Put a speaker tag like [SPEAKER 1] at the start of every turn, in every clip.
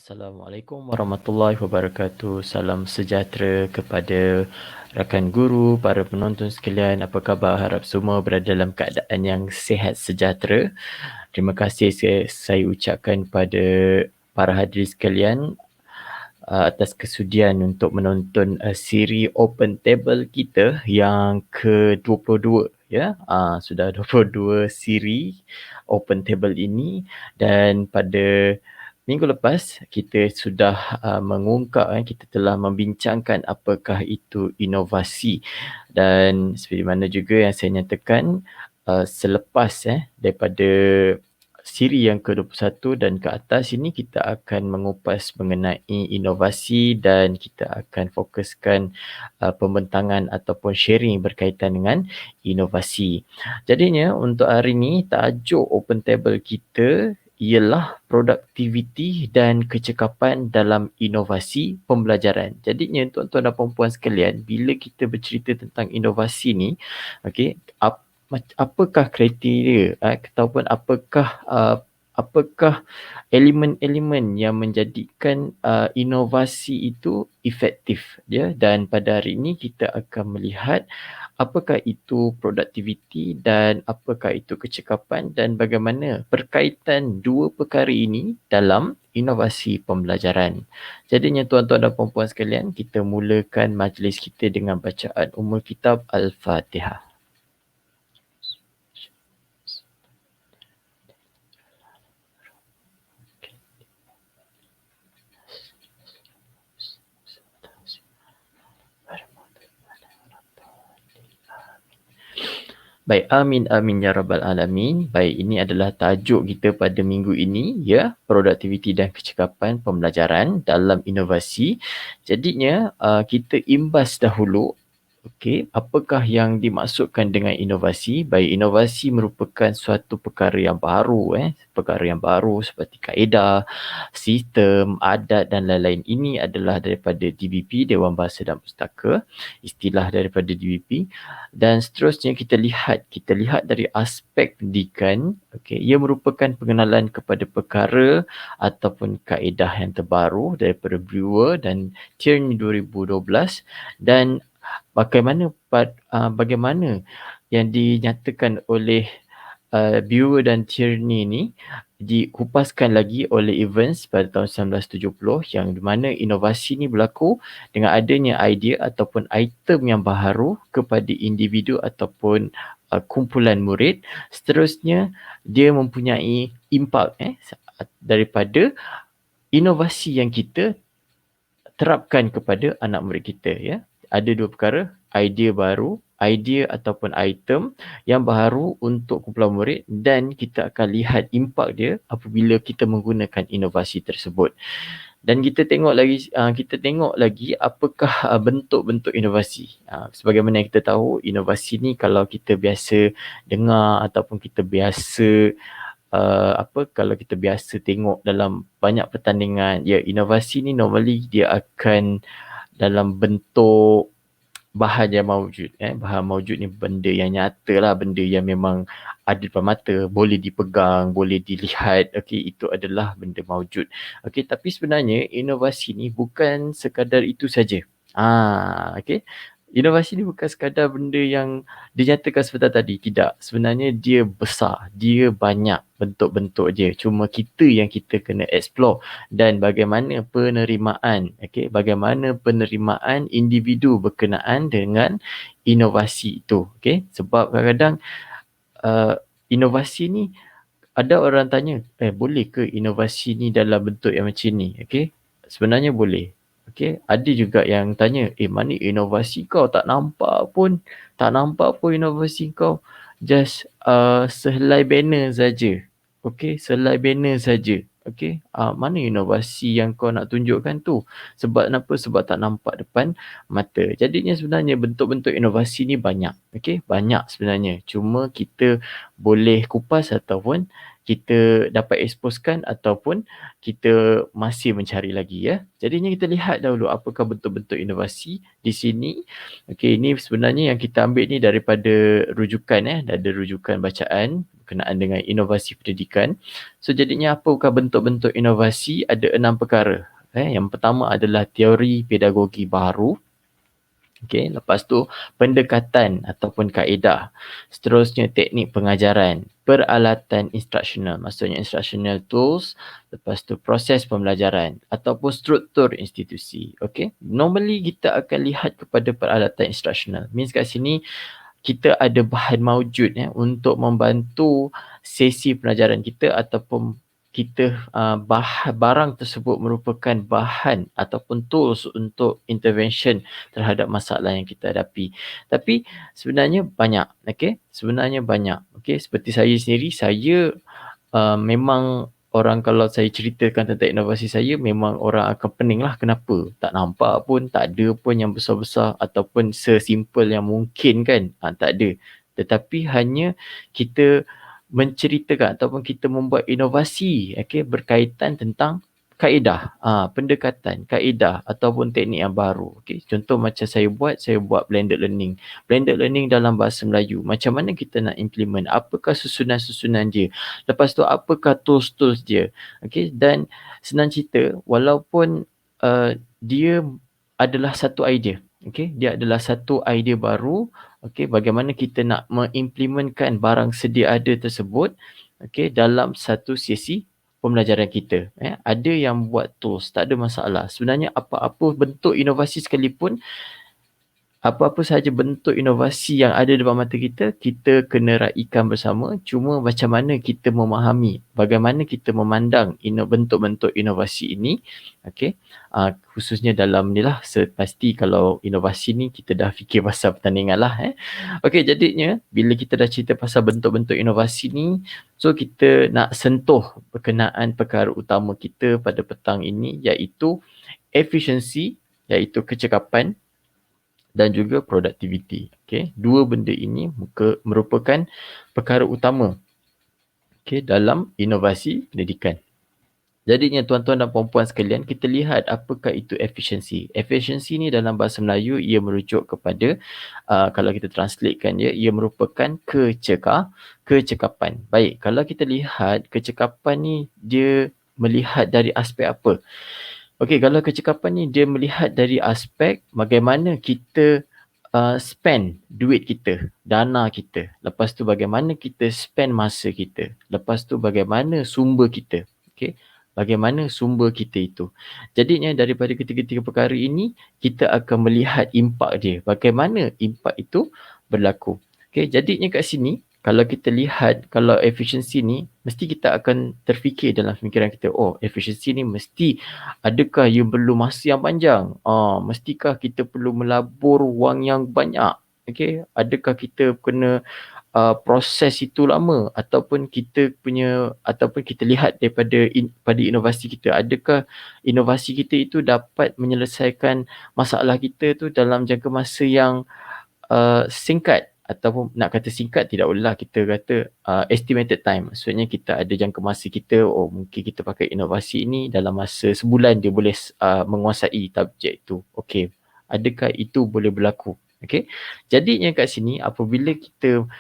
[SPEAKER 1] Assalamualaikum warahmatullahi wabarakatuh. Salam sejahtera kepada rakan guru, para penonton sekalian. Apa khabar? Harap semua berada dalam keadaan yang sihat sejahtera. Terima kasih saya ucapkan pada para hadirin sekalian atas kesudian untuk menonton siri Open Table kita yang ke-22. Ya, sudah 22 siri Open Table ini, dan pada minggu lepas kita sudah mengungkap, kita telah membincangkan apakah itu inovasi, dan seperti mana juga yang saya nyatakan selepas daripada siri yang ke-21 dan ke atas ini kita akan mengupas mengenai inovasi dan kita akan fokuskan pembentangan ataupun sharing berkaitan dengan inovasi. Jadinya untuk hari ini tajuk Open Table kita ialah produktiviti dan kecekapan dalam inovasi pembelajaran. Jadinya tuan-tuan dan puan-puan sekalian, bila kita bercerita tentang inovasi ni, okey, apakah kriteria ataupun apakah elemen-elemen yang menjadikan inovasi itu efektif dia, dan pada hari ini kita akan melihat apakah itu produktiviti dan apakah itu kecekapan dan bagaimana perkaitan dua perkara ini dalam inovasi pembelajaran. Jadinya tuan-tuan dan puan-puan sekalian, kita mulakan majlis kita dengan bacaan Ummul Kitab Al-Fatihah. Baik, amin ya rabbal alamin. Baik, ini adalah tajuk kita pada minggu ini, ya, produktiviti dan kecekapan pembelajaran dalam inovasi. Jadinya kita imbas dahulu, okey, apakah yang dimaksudkan dengan inovasi? Baik, inovasi merupakan suatu perkara yang baru, perkara yang baru seperti kaedah, sistem, adat dan lain-lain. Ini adalah daripada DBP, Dewan Bahasa dan Pustaka, istilah daripada DBP. Dan seterusnya kita lihat dari aspek pendidikan, okey, ia merupakan pengenalan kepada perkara ataupun kaedah yang terbaru daripada Brewer dan Tierney 2012, dan bagaimana yang dinyatakan oleh Brewer dan Tierney ni dikupaskan lagi oleh Evans pada tahun 1970, yang di mana inovasi ni berlaku dengan adanya idea ataupun item yang baharu kepada individu ataupun kumpulan murid. Seterusnya dia mempunyai impak daripada inovasi yang kita terapkan kepada anak murid kita, ya. Ada dua perkara, idea baru, idea ataupun item yang baharu untuk kumpulan murid, dan kita akan lihat impak dia apabila kita menggunakan inovasi tersebut. Dan kita tengok lagi apakah bentuk-bentuk inovasi. Sebagaimana yang kita tahu, inovasi ni kalau kita biasa dengar ataupun kita biasa kalau kita biasa tengok dalam banyak pertandingan, ya, inovasi ni normally dia akan dalam bentuk bahan yang maujud. Bahan maujud ni benda yang nyata lah, benda yang memang ada depan mata, boleh dipegang, boleh dilihat. Okey, itu adalah benda maujud. Okey, tapi sebenarnya inovasi ni bukan sekadar itu saja. Okey. Inovasi ni bukan sekadar benda yang dinyatakan sebentar tadi. Tidak. Sebenarnya dia besar. Dia banyak bentuk-bentuk dia. Cuma kita kena explore. Dan bagaimana penerimaan. Okay? Bagaimana penerimaan individu berkenaan dengan inovasi itu. Okay? Sebab kadang-kadang inovasi ni, ada orang tanya, boleh ke inovasi ni dalam bentuk yang macam ni? Okay? Sebenarnya boleh. Okay, ada juga yang tanya, mana inovasi kau, tak nampak pun inovasi kau, just sehelai banner saja. Okay, sehelai banner saja. Okay, mana inovasi yang kau nak tunjukkan tu? Sebab kenapa? Sebab tak nampak depan mata. Jadinya sebenarnya bentuk-bentuk inovasi ni banyak. Okay, banyak sebenarnya. Cuma kita boleh kupas ataupun kita dapat exposekan ataupun kita masih mencari lagi, ya. Jadinya kita lihat dahulu apakah bentuk-bentuk inovasi di sini. Okey, ini sebenarnya yang kita ambil ni daripada rujukan, ada rujukan bacaan berkenaan dengan inovasi pendidikan. So jadinya apakah bentuk-bentuk inovasi? Ada 6 perkara. Yang pertama adalah teori pedagogi baru. Okey, lepas tu pendekatan ataupun kaedah. Seterusnya teknik pengajaran, peralatan instruksional, maksudnya instructional tools, lepas tu proses pembelajaran ataupun struktur institusi. Okey, normally kita akan lihat kepada peralatan instruksional. Means kat sini kita ada bahan maujud untuk membantu sesi pelajaran kita ataupun kita barang tersebut merupakan bahan ataupun tools untuk intervention terhadap masalah yang kita hadapi. Tapi sebenarnya banyak, okey? Sebenarnya banyak. Okey, seperti saya sendiri, saya memang orang kalau saya ceritakan tentang inovasi saya, memang orang akan pening lah. Kenapa? Tak nampak pun, tak ada pun yang besar-besar ataupun sesimpel yang mungkin kan. Tak ada. Tetapi hanya kita menceritakan ataupun kita membuat inovasi berkaitan tentang kaedah, pendekatan, kaedah ataupun teknik yang baru. Contoh macam saya buat blended learning. Blended learning dalam bahasa Melayu. Macam mana kita nak implement? Apakah susunan-susunan dia? Lepas tu apakah tools-tools dia? Dan senang cerita, walaupun dia adalah satu idea. Dia adalah satu idea baru. Bagaimana kita nak mengimplementkan barang sedia ada tersebut dalam satu sesi pembelajaran kita. Ada yang buat tools, tak ada masalah. Sebenarnya apa-apa bentuk inovasi sekalipun, apa-apa sahaja bentuk inovasi yang ada depan mata kita, kita kena raikan bersama. Cuma macam mana kita memahami, bagaimana kita memandang bentuk-bentuk inovasi ini. Khususnya dalam ni lah, pasti kalau inovasi ni kita dah fikir pasal pertandingan lah. Jadinya bila kita dah cerita pasal bentuk-bentuk inovasi ni, so kita nak sentuh berkenaan perkara utama kita pada petang ini, iaitu efisiensi, iaitu kecekapan, dan juga productivity. Dua benda ini merupakan perkara utama dalam inovasi pendidikan. Jadinya tuan-tuan dan puan-puan sekalian, kita lihat apakah itu efisiensi. Efisiensi ni dalam bahasa Melayu ia merujuk kepada kalau kita translatekan ia merupakan kecekapan. Baik, kalau kita lihat kecekapan ni dia melihat dari aspek apa? Kalau kecekapan ni dia melihat dari aspek bagaimana kita spend duit kita, dana kita. Lepas tu bagaimana kita spend masa kita. Lepas tu bagaimana sumber kita. Bagaimana sumber kita itu. Jadinya daripada ketiga-tiga perkara ini, kita akan melihat impak dia. Bagaimana impak itu berlaku. Jadinya kat sini, kalau kita lihat, kalau efisiensi ni, mesti kita akan terfikir dalam pemikiran kita, efisiensi ni mesti, adakah ia perlu masa yang panjang? Mestikah kita perlu melabur wang yang banyak? Adakah kita kena proses itu lama? Ataupun kita lihat pada inovasi kita, adakah inovasi kita itu dapat menyelesaikan masalah kita tu dalam jangka masa yang singkat? Ataupun nak kata singkat, tidak bolehlah, kita kata estimated time. Maksudnya kita ada jangka masa kita, mungkin kita pakai inovasi ini dalam masa sebulan dia boleh menguasai subjek itu. Adakah itu boleh berlaku? Jadinya kat sini apabila kita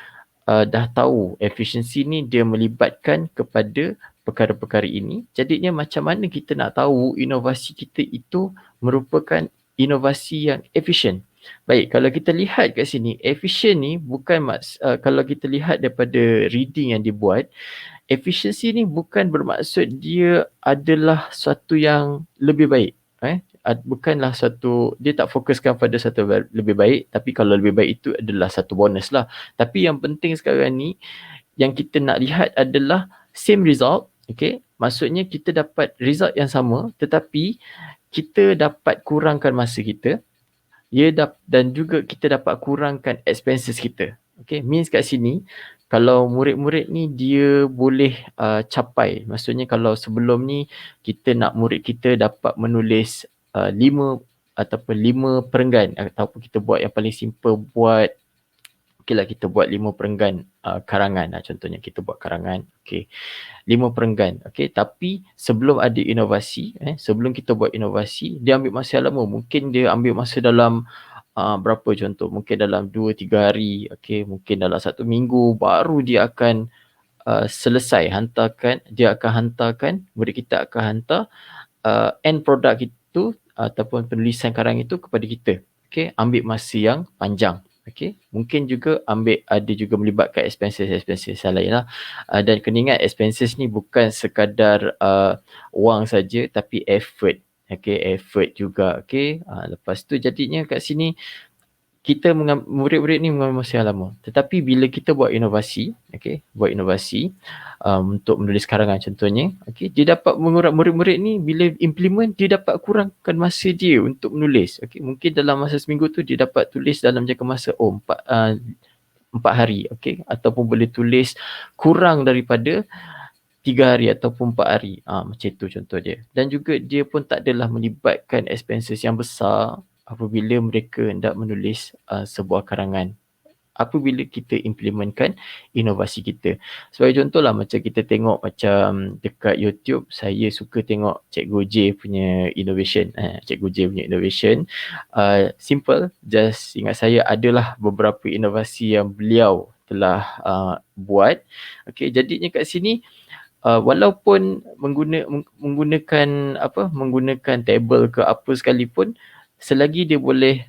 [SPEAKER 1] dah tahu efisiensi ni dia melibatkan kepada perkara-perkara ini, jadinya macam mana kita nak tahu inovasi kita itu merupakan inovasi yang efisien. Baik, kalau kita lihat kat sini, efisien ni bukan kalau kita lihat daripada reading yang dibuat, efisiensi ni bukan bermaksud dia adalah suatu yang lebih baik. Bukanlah satu, dia tak fokuskan pada satu lebih baik, tapi kalau lebih baik itu adalah satu bonus lah. Tapi yang penting sekarang ni, yang kita nak lihat adalah same result. Maksudnya kita dapat result yang sama, tetapi kita dapat kurangkan masa kita. Dan juga kita dapat kurangkan expenses kita. Means kat sini, kalau murid-murid ni dia boleh capai. Maksudnya kalau sebelum ni kita nak murid kita dapat menulis 5 ataupun 5 perenggan, ataupun kita buat yang paling simple, kita buat 5 perenggan karangan. Contohnya kita buat karangan. 5 perenggan. Tapi sebelum ada inovasi, sebelum kita buat inovasi, dia ambil masa yang lama. Mungkin dia ambil masa dalam berapa contoh? Mungkin dalam 2-3 hari, mungkin dalam 1 minggu baru dia akan selesai, dia akan hantarkan, murid kita akan hantar end product itu ataupun penulisan karang itu kepada kita. Okey, ambil masa yang panjang. Okey, mungkin juga ada juga melibatkan expenses yang lain lah. Dan kena ingat expenses ni bukan sekadar wang saja tapi effort. Okey, effort juga. Okey, lepas tu jadinya kat sini murid-murid ni mengambil masa yang lama. Tetapi bila kita buat inovasi, untuk menulis karangan contohnya, dia dapat murid-murid ni bila implement, dia dapat kurangkan masa dia untuk menulis. Mungkin dalam masa seminggu tu dia dapat tulis dalam jangka masa 4 hari, ataupun boleh tulis kurang daripada 3 hari ataupun 4 hari. Macam tu contoh dia. Dan juga dia pun tak adalah melibatkan expenses yang besar apabila mereka hendak menulis sebuah karangan. Apabila kita implementkan inovasi kita. Sebagai contohlah macam kita tengok macam dekat YouTube, saya suka tengok Cikgu J punya innovation. Cikgu J punya innovation. Simple, just ingat saya adalah beberapa inovasi yang beliau telah buat. Jadinya kat sini walaupun menggunakan table ke apa sekalipun, selagi dia boleh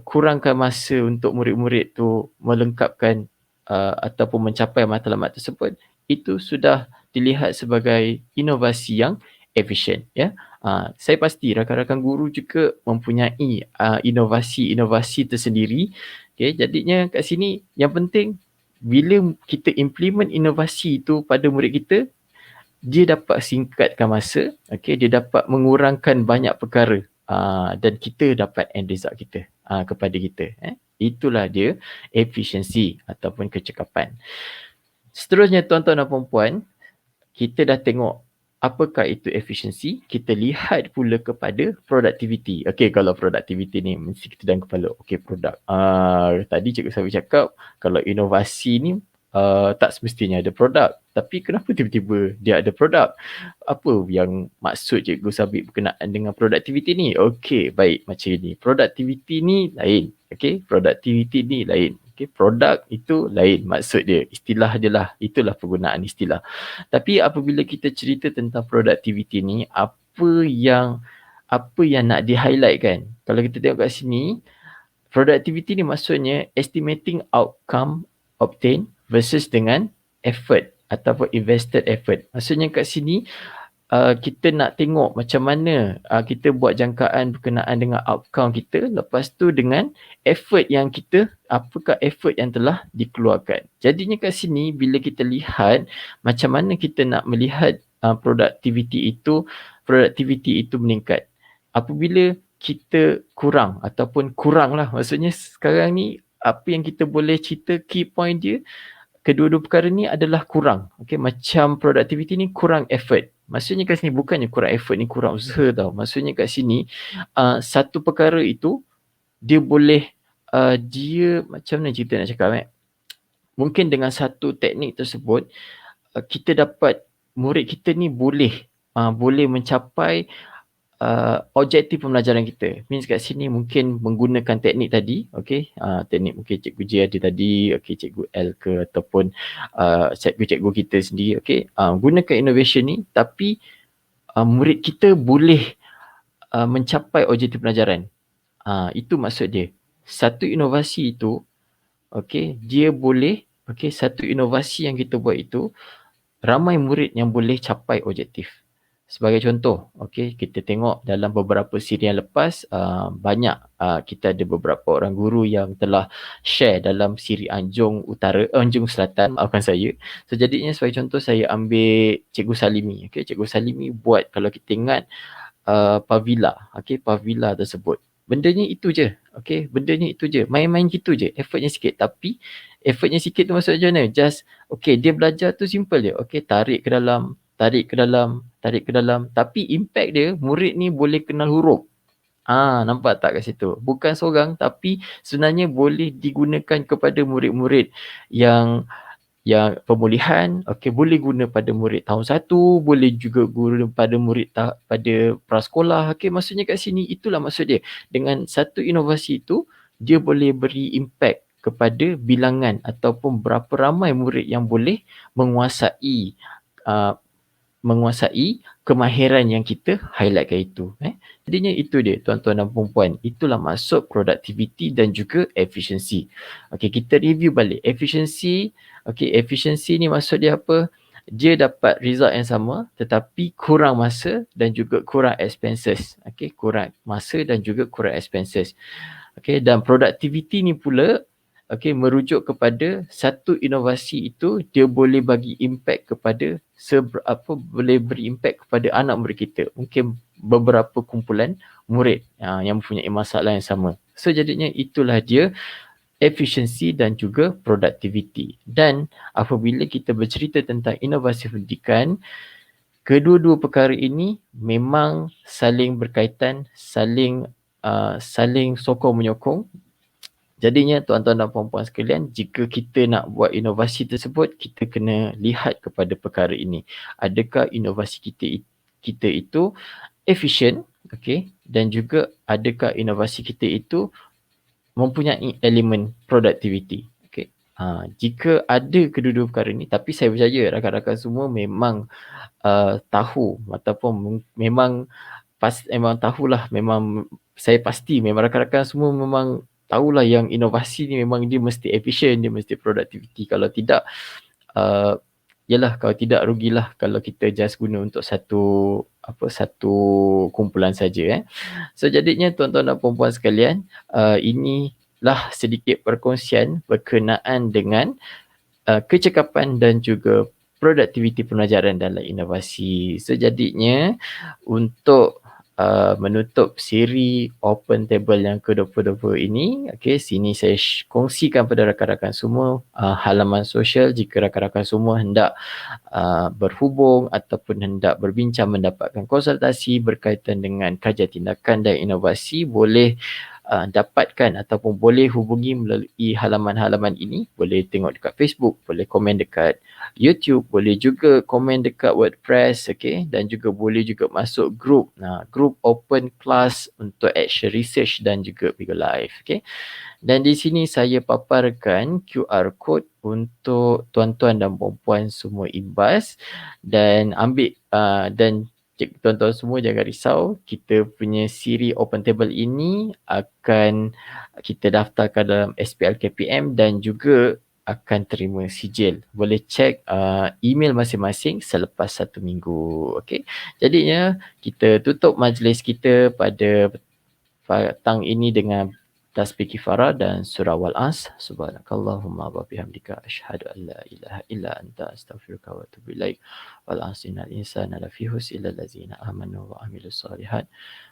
[SPEAKER 1] kurangkan masa untuk murid-murid tu melengkapkan ataupun mencapai matlamat tersebut, itu sudah dilihat sebagai inovasi yang efisien, ya. Saya pasti rakan-rakan guru juga mempunyai inovasi-inovasi tersendiri. Jadinya kat sini yang penting bila kita implement inovasi itu pada murid kita, dia dapat singkatkan masa, dia dapat mengurangkan banyak perkara dan kita dapat end result kita kepada kita. Itulah dia efisiensi ataupun kecekapan. Seterusnya tuan-tuan dan puan-puan, kita dah tengok apakah itu efisiensi, kita lihat pula kepada productivity. Kalau productivity ni mesti kita dalam kepala, produk. Tadi Cikgu Safi cakap kalau inovasi ni tak semestinya ada produk. Tapi kenapa tiba-tiba dia ada produk? Apa yang maksud Cikgu Sabit berkenaan dengan productivity ni? Baik, macam ni. Productivity ni lain. Productivity ni lain. Produk itu lain maksud dia. Istilah je lah. Itulah penggunaan istilah. Tapi apabila kita cerita tentang productivity ni, apa yang nak di-highlight kan? Kalau kita tengok kat sini, productivity ni maksudnya estimating outcome obtained versus dengan effort ataupun invested effort. Maksudnya kat sini kita nak tengok macam mana kita buat jangkaan berkenaan dengan outcome kita, lepas tu dengan effort yang apakah effort yang telah dikeluarkan. Jadinya kat sini bila kita lihat macam mana kita nak melihat productivity itu meningkat. Apabila kita kurang lah, maksudnya sekarang ni apa yang kita boleh cerita key point dia, kedua-dua perkara ni adalah kurang. Macam productivity ni kurang effort. Maksudnya kat sini bukannya kurang effort ni kurang usaha tau. Maksudnya kat sini satu perkara itu dia boleh dia macam mana cerita nak cakap mungkin dengan satu teknik tersebut kita dapat murid kita ni boleh mencapai objektif pembelajaran kita. Means kat sini mungkin menggunakan teknik tadi, teknik mungkin Cikgu J ada tadi, Cikgu L ke ataupun cikgu-cikgu kita sendiri, gunakan innovation ni tapi murid kita boleh mencapai objektif pelajaran. Itu maksud dia. Satu inovasi itu, dia boleh, satu inovasi yang kita buat itu, ramai murid yang boleh capai objektif. Sebagai contoh, kita tengok dalam beberapa siri yang lepas, banyak kita ada beberapa orang guru yang telah share dalam siri Anjung Selatan, maafkan saya. So jadinya sebagai contoh saya ambil Cikgu Salimi. Cikgu Salimi buat, kalau kita ingat, Pavila, Pavila tersebut. Bendanya itu je, bendanya itu je. Main-main gitu je, effortnya sikit. Tapi effortnya sikit tu maksud macam mana? Just, dia belajar tu simple je. Tarik ke dalam. Tapi impact dia, murid ni boleh kenal huruf. Nampak tak kat situ? Bukan seorang tapi sebenarnya boleh digunakan kepada murid-murid yang pemulihan, boleh guna pada murid tahun 1, boleh juga guna pada murid pada prasekolah. Maksudnya kat sini itulah maksud dia. Dengan satu inovasi itu, dia boleh beri impact kepada bilangan ataupun berapa ramai murid yang boleh menguasai kemahiran yang kita highlightkan itu. Jadinya itu dia tuan-tuan dan puan-puan. Itulah maksud productivity dan juga efficiency. Okey, kita review balik. Efficiency ni maksud dia apa? Dia dapat result yang sama tetapi kurang masa dan juga kurang expenses. Okey, kurang masa dan juga kurang expenses. Okey, dan productivity ni pula merujuk kepada satu inovasi itu dia boleh bagi impact kepada boleh beri impact kepada anak murid kita. Mungkin beberapa kumpulan murid yang mempunyai masalah yang sama. So jadinya itulah dia efficiency dan juga productivity. Dan apabila kita bercerita tentang inovasi pendidikan, kedua-dua perkara ini memang saling berkaitan, saling sokong menyokong. Jadinya tuan-tuan dan puan-puan sekalian, jika kita nak buat inovasi tersebut, kita kena lihat kepada perkara ini. Adakah inovasi kita itu efisien, dan juga adakah inovasi kita itu mempunyai elemen productivity. Jika ada kedua-dua perkara ini, tapi saya percaya rakan-rakan semua memang tahu ataupun memang tahulah, memang saya pasti memang rakan-rakan semua memang tahulah yang inovasi ni memang dia mesti efisien, dia mesti productivity. Kalau tidak, kalau tidak rugilah kalau kita just guna untuk satu kumpulan saja. So jadinya tuan-tuan dan puan-puan sekalian, inilah sedikit perkongsian berkenaan dengan kecekapan dan juga produktiviti pembelajaran dalam inovasi. So jadinya untuk menutup siri Open Table yang ke-2020 ini, sini saya kongsikan pada rakan-rakan semua halaman sosial jika rakan-rakan semua hendak berhubung ataupun hendak berbincang mendapatkan konsultasi berkaitan dengan kajian tindakan dan inovasi, boleh dapatkan ataupun boleh hubungi melalui halaman-halaman ini. Boleh tengok dekat Facebook, boleh komen dekat YouTube, boleh juga komen dekat WordPress, dan juga boleh juga masuk grup Open Class untuk Action Research dan juga Bigo Live. Dan di sini saya paparkan QR code untuk tuan-tuan dan puan-puan semua IBAS, dan ambil dan tuan-tuan semua jangan risau, kita punya siri Open Table ini akan kita daftarkan dalam SPL KPM dan juga akan terima sijil. Boleh cek email masing-masing selepas 1 minggu. Jadinya kita tutup majlis kita pada petang ini dengan tasbih kifarah dan surah Wal-As. Subhanakallahumma wa bihamdika asyhadu an la ilaha illa anta astaghfiruka wa atubu ilaik. Wal-'asri innal insana lafi khusr illa allazina amanu wa amilus solihat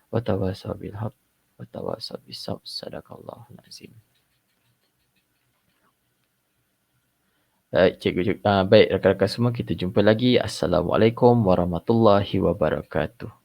[SPEAKER 1] wa tawasaw bil haqq wa tawasaw bis sabr. Sadaqallahul azim. Baik, rakan-rakan semua, kita jumpa lagi. Assalamualaikum warahmatullahi wabarakatuh.